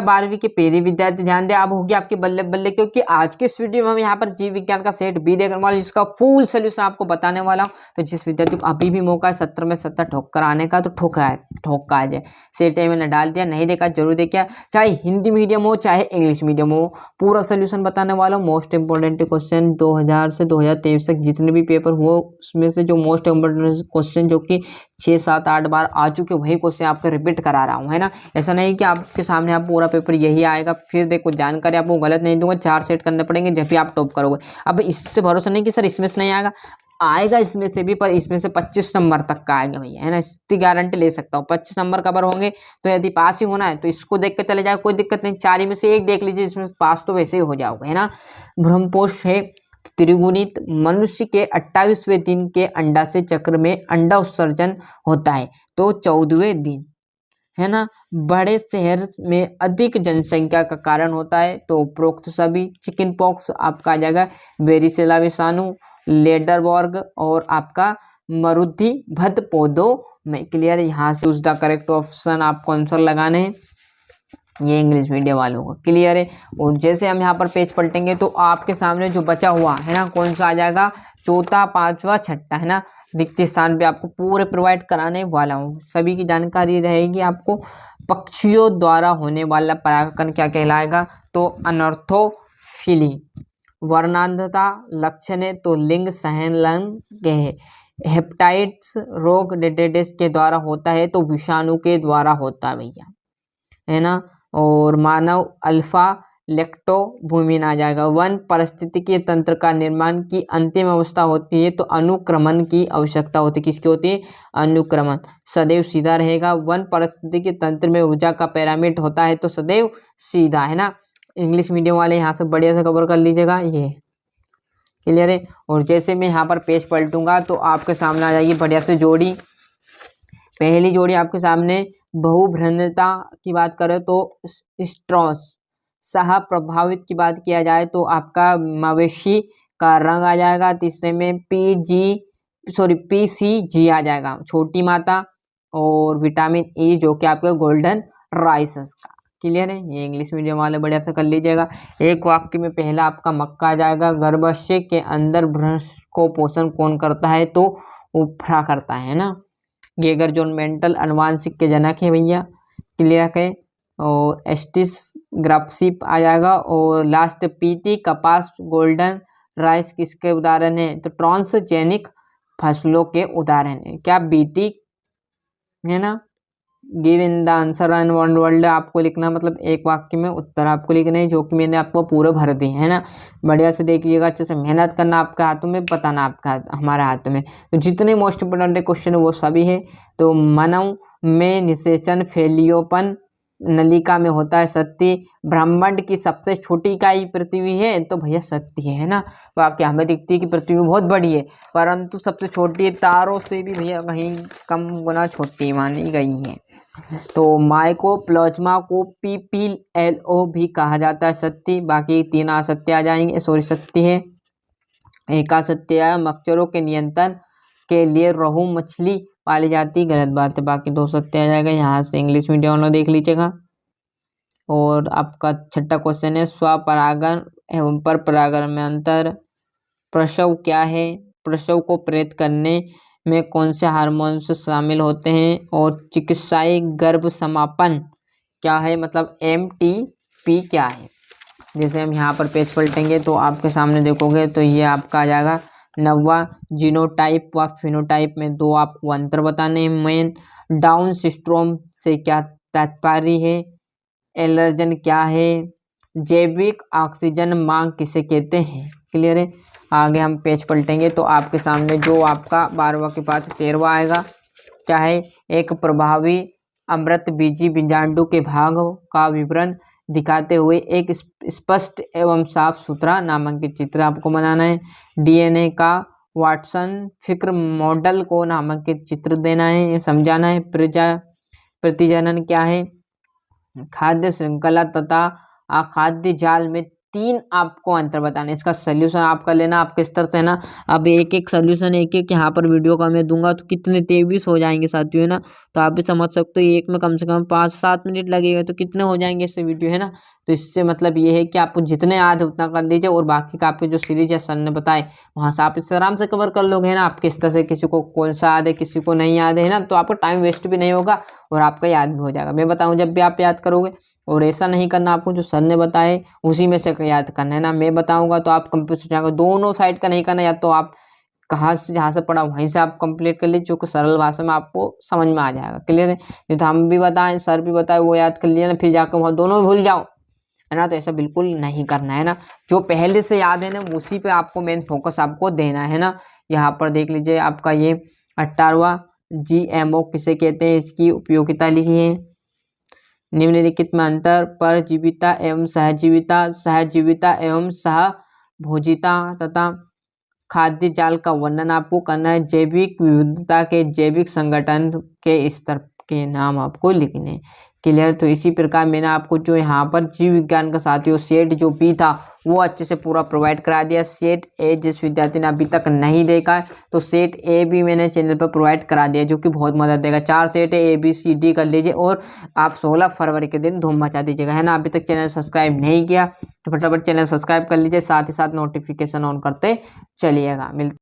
12वीं के पहले विद्यार्थी ध्यान दें, अब होगी आपके बल्ले बल्ले, क्योंकि आज के इस वीडियो में हम यहाँ पर जीव विज्ञान का सेट बी देखने वाले, जिसका फुल सोल्यूशन आपको बताने वाला हूँ। तो जिस विद्यार्थी को अभी भी मौका है 70 में 70 ठोक कर आने का, तो ठोका आ जाए। सेट मैंने डाल दिया, नहीं देखा जरूर देखिए, चाहे हिंदी मीडियम हो चाहे इंग्लिश मीडियम हो, पूरा सोल्यूशन बताने वाला हूँ। मोस्ट इंपॉर्टेंट क्वेश्चन 2000 से 2023 तक जितने भी पेपर हुए उसमें से जो मोस्ट इंपॉर्टेंट क्वेश्चन जो कि 6, 7, 8 बार आ चुके, वही क्वेश्चन आपको रिपीट करा रहा हूँ, है ना। ऐसा नहीं कि आपके सामने आप पूरा पेपर यही आएगा, फिर देखो जानकारी आपको गलत नहीं दूंगा, 4 सेट करने पड़ेंगे जब भी आप टॉप करोगे। अब इससे भरोसा नहीं कि सर इसमें से नहीं आएगा इसमें से भी, पर इसमें से 25 नंबर तक का आएगा भैया, है ना, इसकी गारंटी ले सकता हूँ। 25 नंबर कवर होंगे, तो यदि पास ही होना है तो इसको देख कर चले जाए, कोई दिक्कत नहीं। 4 में से एक देख लीजिए, इसमें पास तो वैसे ही हो जाओगे, है ना। ब्रह्मपोष है त्रिगुणित, मनुष्य के 28वें दिन के अंडा से चक्र में अंडा उत्सर्जन होता है, तो 14वें दिन, है ना। बड़े शहर में अधिक जनसंख्या का कारण होता है, तो उपरोक्त सभी। चिकन पॉक्स आपका आ जाएगा वेरिसेला विषाणु, लेडरबॉर्ग और आपका मरुद्धि भद पौधों में। क्लियर है, यहाँ से उसका करेक्ट ऑप्शन आपको आंसर लगाने हैं, ये इंग्लिश मीडियम वालों को क्लियर है। और जैसे हम यहाँ पर पेज पलटेंगे तो आपके सामने जो बचा हुआ है ना, कौन सा आ जाएगा, चौथा, पांचवा, छठा, है ना। रिक्त स्थान पे आपको पूरे प्रोवाइड कराने वाला हूँ, सभी की जानकारी रहेगी आपको। पक्षियों द्वारा होने वाला परागकण क्या कहलाएगा, तो अनर्थोफिली। वर्णांधता लक्षण है, तो लिंग सहनलन के है। हेपेटाइटिस रोग डेटेडेस के द्वारा होता है, तो विषाणु के द्वारा होता है भैया, है ना। और मानव अल्फा लेक्टोबुमिन आ जाएगा। वन पारिस्थितिकी तंत्र का निर्माण की अंतिम अवस्था होती है, तो अनुक्रमण की आवश्यकता होती है। किसकी होती है, अनुक्रमण। सदैव सीधा रहेगा। वन पारिस्थितिकी तंत्र में ऊर्जा का पिरामिड होता है, तो सदैव सीधा, है ना। इंग्लिश मीडियम वाले यहाँ से बढ़िया से कवर कर लीजिएगा, ये क्लियर है। और जैसे मैं यहाँ पर पेज पलटूंगा तो आपके सामने आ जाएगी बढ़िया से जोड़ी। पहली जोड़ी आपके सामने बहुभ्रंदता की बात करें तो स्ट्रॉस सह प्रभावित की बात किया जाए तो आपका मवेशी का रंग आ जाएगा। तीसरे में PCG आ जाएगा, छोटी माता। और विटामिन ई जो कि आपका गोल्डन राइसेस का। क्लियर है, ये इंग्लिश मीडियम वाले बढ़िया से कर लीजिएगा। एक वाक्य में पहला आपका मक्का आ जाएगा। गर्भाशय के अंदर भ्रूण को पोषण कौन करता है, तो उफरा करता है ना। गेगर जोन मेंटल अनुवांशिक के जनक है भैया, क्लियर है। और एस्टिस ग्राफ्सिप आ जाएगा। और लास्ट पीटी कपास गोल्डन राइस किसके उदाहरण है, तो ट्रांसजेनिक फसलों के उदाहरण है। क्या बीटी, है ना। Give in the answer and one world आपको लिखना, मतलब एक वाक्य में उत्तर आपको लिखना है, जो कि मैंने आपको पूरे भर दिए, है ना। बढ़िया से देखिएगा, अच्छे से मेहनत करना, आपके हाथों में बताना, आपका हमारे हाथ में। तो जितने मोस्ट इंपोर्टेंट क्वेश्चन है वो सभी है। तो मानव में निषेचन फैलियोपन नलिका में होता है, सत्य। ब्रह्मांड की सबसे छोटी इकाई पृथ्वी है, तो भैया सत्य है ना। तो आपके हमें दिखती है कि पृथ्वी बहुत बड़ी है, परंतु सबसे छोटी है, तारों से भी भैया कहीं कम गुना छोटी मानी गई है। तो माइकोप्लाज्मा को PPLO भी कहा जाता है, सत्य। बाकी 3 असत्य आ जाएंगे, सॉरी सत्य है। एक असत्य है, मच्छरों के नियंत्रण के लिए रोहू मछली पाली जाती, गलत बात है। बाकी 2 सत्य आ जाएगा, यहाँ से इंग्लिश मीडियम वालों देख लीजिएगा। और आपका छठा क्वेश्चन है, स्वपरागण एवं पर परागण में अंतर। प्रसव क्या है, प्रसव को प्रेरित करने में कौन से हार्मोन्स शामिल होते हैं। और चिकित्साई गर्भ समापन क्या है, मतलब MTP क्या है। जैसे हम यहाँ पर पेज पलटेंगे तो आपके सामने देखोगे तो ये आपका आ जाएगा नवा जीनोटाइप व फिनोटाइप में 2 आपको अंतर बताने हैं मेन। डाउन सिंड्रोम से क्या तात्पर्य है, एलर्जन क्या है, जैविक ऑक्सीजन मांग किसे कहते हैं। क्लियर है। आगे हम पेज पलटेंगे तो आपके सामने जो आपका 12वां के बाद 13वां आएगा, चाहे एक प्रभावी अमृत बीजी बीजाणु के भागों का विवरण दिखाते हुए एक स्पष्ट एवं साफ सुथरा नामांकित चित्र आपको बनाना है। DNA का वाटसन फिक्र मॉडल को नामांकित चित्र देना है, ये समझाना है। प्रतिजनन क्या है, खाद्य श्रृंखला तथा अखाद्य जाल में तीन आपको अंतर बताने, इसका सोल्यूशन आप कर लेना। आप किस तरह से है ना, अब एक एक सोल्यूशन एक एक यहाँ पर वीडियो का मैं दूंगा तो कितने 23 हो जाएंगे साथियों, है ना। तो आप भी समझ सकते हो एक में कम से कम 5-7 मिनट लगेगा तो कितने हो जाएंगे इससे वीडियो, है ना। तो इससे मतलब ये है कि आपको जितने याद है उतना कर लीजिए, और बाकी का आपके जो सीरीज है सर ने बताए वहाँ से आप इसे आराम से कवर कर लोगे, है ना। आप किस तरह से, किसी को कौन सा याद है किसी को नहीं याद है ना, तो आपको टाइम वेस्ट भी नहीं होगा और आपका याद भी हो जाएगा। मैं बताऊँ जब भी आप याद करोगे, और ऐसा नहीं करना, आपको जो सर ने बताए उसी में से याद करना, है ना। मैं बताऊंगा तो आप कंप्लीट हो जाएगा, दोनों साइड का नहीं करना, या तो आप कहाँ से जहाँ से पढ़ा वहीं से आप कंप्लीट कर लीजिए, जो कि सरल भाषा में आपको समझ में आ जाएगा। क्लियर है। नहीं तो हम भी बताएं सर भी बताए वो याद कर लिया ना, फिर जाकर वहाँ दोनों भूल जाओ, है ना। तो ऐसा बिल्कुल नहीं करना, है ना। जो पहले से याद है ना उसी पे आपको मेन फोकस आपको देना है ना। यहाँ पर देख लीजिए आपका ये 18वां GMO किसे कहते हैं, इसकी उपयोगिता लिखी है। निम्नलिखित में अंतर, परजीविता एवं सहजीविता, सहजीविता एवं सहभोजिता तथा खाद्य जाल का वर्णन आपको करना है। जैविक विविधता के जैविक संगठन के स्तर के नाम आपको लिखने हैं। क्लियर। तो इसी प्रकार मैंने आपको जो यहाँ पर जीव विज्ञान का साथियों सेट जो बी था वो अच्छे से पूरा प्रोवाइड करा दिया। सेट ए जिस विद्यार्थी ने अभी तक नहीं देखा है तो सेट ए भी मैंने चैनल पर प्रोवाइड करा दिया, जो कि बहुत मदद देगा। 4 सेट है, ABCD कर लीजिए और आप 16 फरवरी के दिन धूम मचा दीजिएगा, है ना। अभी तक चैनल सब्सक्राइब नहीं किया तो फटाफट चैनल सब्सक्राइब कर लीजिए, साथ ही साथ नोटिफिकेशन ऑन करते चलिएगा। मिलते